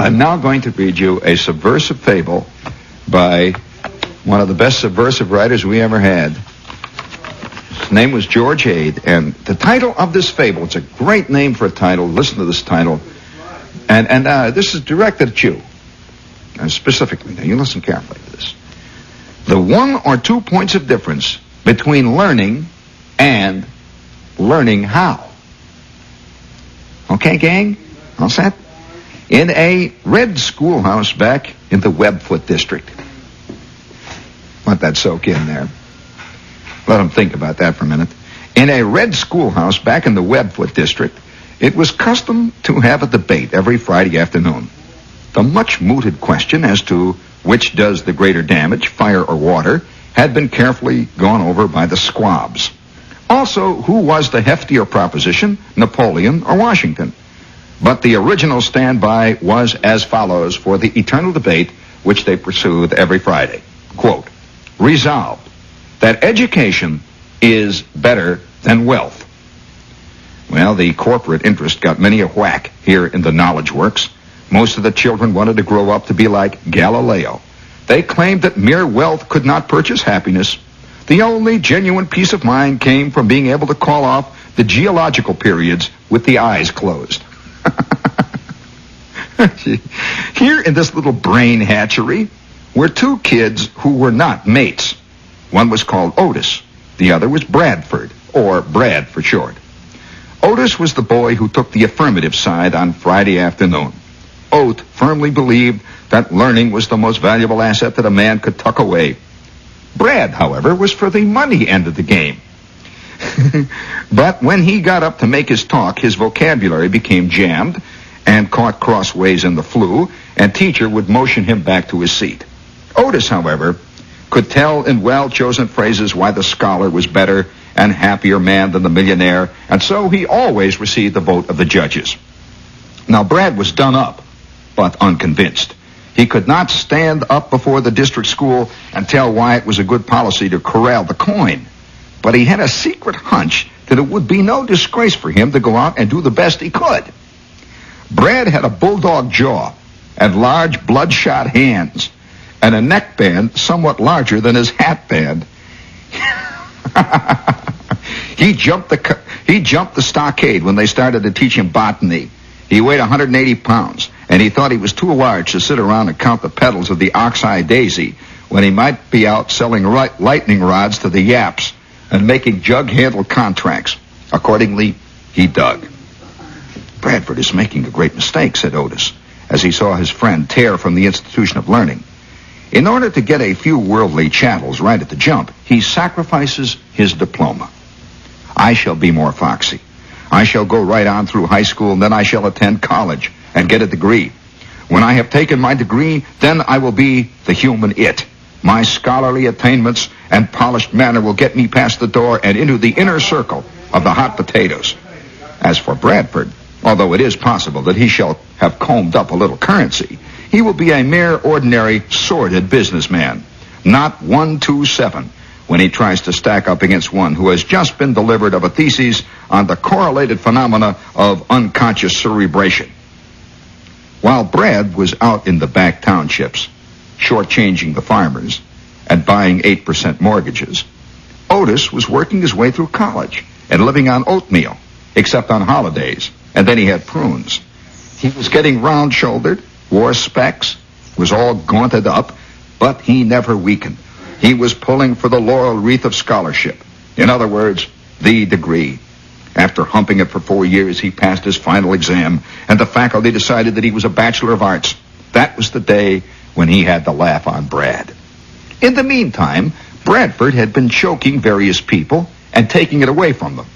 I'm now going to read you a subversive fable by one of the best subversive writers we ever had. His name was George Ade, and the title of this fable, it's a great name for a title. Listen to this title. And this is directed at you. Specifically, now you listen carefully to this. The 1 or 2 points of difference between learning and learning how. Okay, gang? All set? In a red schoolhouse back in the Webfoot district. Let that soak in there. Let them think about that for a minute. In a red schoolhouse back in the Webfoot district, it was custom to have a debate every Friday afternoon. The much-mooted question as to which does the greater damage, fire or water, had been carefully gone over by the squabs. Also, who was the heftier proposition, Napoleon or Washington? But the original standby was as follows for the eternal debate which they pursued every Friday. Quote, resolved that education is better than wealth. Well, the corporate interest got many a whack here in the Knowledge Works. Most of the children wanted to grow up to be like Galileo. They claimed that mere wealth could not purchase happiness. The only genuine peace of mind came from being able to call off the geological periods with the eyes closed. Here in this little brain hatchery were 2 kids who were not mates. One was called Otis. The other was Bradford, or Brad for short. Otis was the boy who took the affirmative side on Friday afternoon. Ot firmly believed that learning was the most valuable asset that a man could tuck away. Brad, however, was for the money end of the game. But when he got up to make his talk, his vocabulary became jammed and caught crossways in the flu, and teacher would motion him back to his seat. Otis, however, could tell in well-chosen phrases why the scholar was better and happier man than the millionaire, and so he always received the vote of the judges. Now, Brad was done up, but unconvinced. He could not stand up before the district school and tell why it was a good policy to corral the coin. But he had a secret hunch that it would be no disgrace for him to go out and do the best he could. Brad had a bulldog jaw and large bloodshot hands and a neckband somewhat larger than his hat band. He jumped the stockade when they started to teach him botany. He weighed 180 pounds, and he thought he was too large to sit around and count the petals of the ox-eye daisy when he might be out selling lightning rods to the yaps and making jug-handle contracts. Accordingly, he dug. Bradford is making a great mistake, said Otis, as he saw his friend tear from the institution of learning. In order to get a few worldly chattels right at the jump, he sacrifices his diploma. I shall be more foxy. I shall go right on through high school, and then I shall attend college and get a degree. When I have taken my degree, then I will be the human it. My scholarly attainments and polished manner will get me past the door and into the inner circle of the hot potatoes. As for Bradford, although it is possible that he shall have combed up a little currency, he will be a mere ordinary sordid businessman, not 127 when he tries to stack up against one who has just been delivered of a thesis on the correlated phenomena of unconscious cerebration. While Brad was out in the back townships, shortchanging the farmers and buying 8% mortgages, Otis was working his way through college and living on oatmeal, except on holidays, and then he had prunes. He was getting round-shouldered, wore specs, was all gaunted up, but he never weakened. He was pulling for the laurel wreath of scholarship. In other words, the degree. After humping it for 4 years, he passed his final exam, and the faculty decided that he was a Bachelor of Arts. That was the day when he had the laugh on Brad. In the meantime, Bradford had been choking various people and taking it away from them.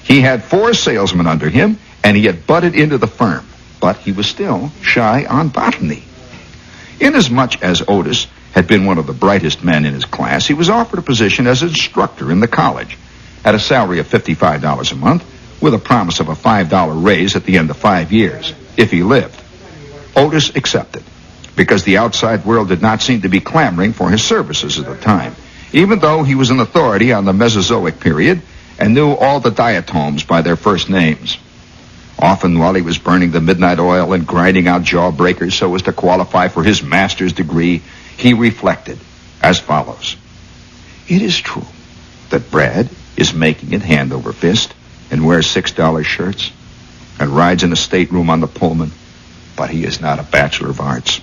He had 4 salesmen under him, and he had butted into the firm, but he was still shy on botany. Inasmuch as Otis had been one of the brightest men in his class, he was offered a position as instructor in the college at a salary of $55 a month with a promise of a $5 raise at the end of 5 years, if he lived. Otis accepted, because the outside world did not seem to be clamoring for his services at the time, even though he was an authority on the Mesozoic period and knew all the diatoms by their first names. Often while he was burning the midnight oil and grinding out jawbreakers so as to qualify for his master's degree, he reflected as follows. It is true that Brad is making it hand over fist and wears $6 shirts and rides in a stateroom on the Pullman, but he is not a Bachelor of Arts.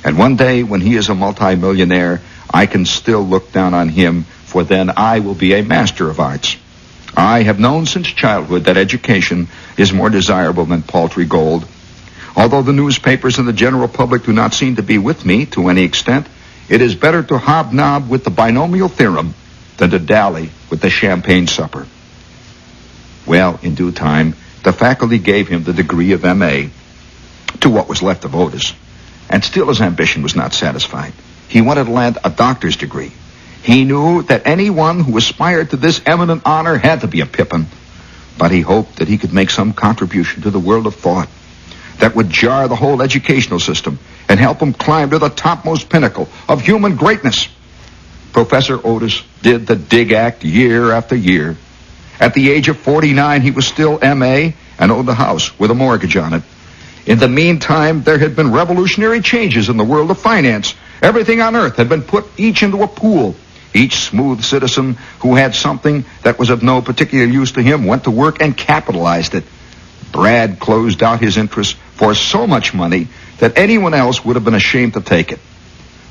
And one day when he is a multimillionaire, I can still look down on him, for then I will be a Master of Arts. I have known since childhood that education is more desirable than paltry gold. Although the newspapers and the general public do not seem to be with me to any extent, it is better to hobnob with the binomial theorem than to dally with the champagne supper. Well, in due time, the faculty gave him the degree of M.A. to what was left of Otis. And still his ambition was not satisfied. He wanted to land a doctor's degree. He knew that anyone who aspired to this eminent honor had to be a Pippin. But he hoped that he could make some contribution to the world of thought that would jar the whole educational system and help him climb to the topmost pinnacle of human greatness. Professor Otis did the dig act year after year. At the age of 49, he was still M.A. and owned a house with a mortgage on it. In the meantime, there had been revolutionary changes in the world of finance. Everything on earth had been put each into a pool. Each smooth citizen who had something that was of no particular use to him went to work and capitalized it. Brad closed out his interests for so much money that anyone else would have been ashamed to take it.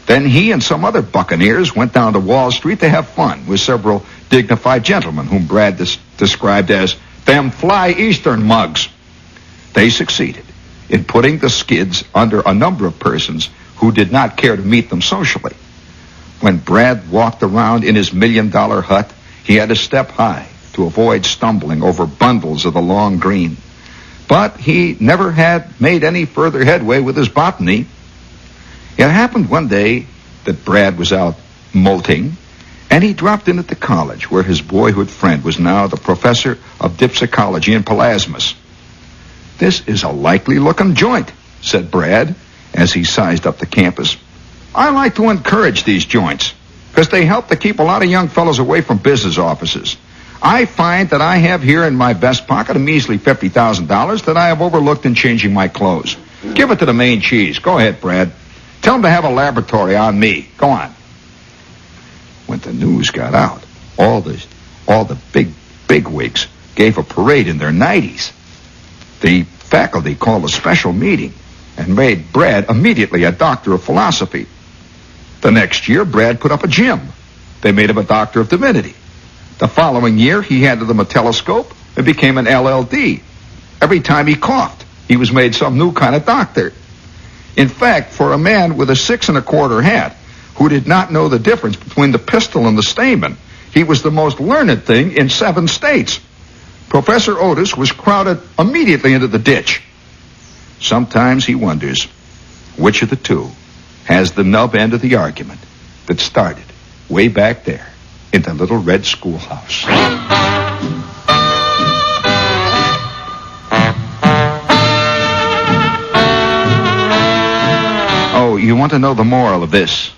Then he and some other buccaneers went down to Wall Street to have fun with several dignified gentlemen whom Brad described as them fly Eastern mugs. They succeeded in putting the skids under a number of persons who did not care to meet them socially. When Brad walked around in his $1 million hut, he had to step high to avoid stumbling over bundles of the long green. But he never had made any further headway with his botany. It happened one day that Brad was out molting, and he dropped in at the college where his boyhood friend was now the professor of dipsicology and pelasmus. "This is a likely-looking joint," said Brad as he sized up the campus. "I like to encourage these joints because they help to keep a lot of young fellows away from business offices. I find that I have here in my vest pocket a measly $50,000 that I have overlooked in changing my clothes. Give it to the Maine Cheese. Go ahead, Brad. Tell him to have a laboratory on me. Go on." When the news got out, all the big wigs gave a parade in their 90s. The faculty called a special meeting and made Brad immediately a doctor of philosophy. The next year, Brad put up a gym. They made him a doctor of divinity. The following year, he handed them a telescope and became an LLD. Every time he coughed, he was made some new kind of doctor. In fact, for a man with a 6 1/4 hat who did not know the difference between the pistol and the stamen, he was the most learned thing in 7 states. Professor Otis was crowded immediately into the ditch. Sometimes he wonders which of the two has the nub end of the argument that started way back there in the little red schoolhouse. Oh, you want to know the moral of this?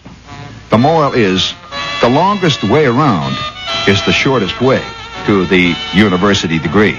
The moral is the longest way around is the shortest way to the university degree.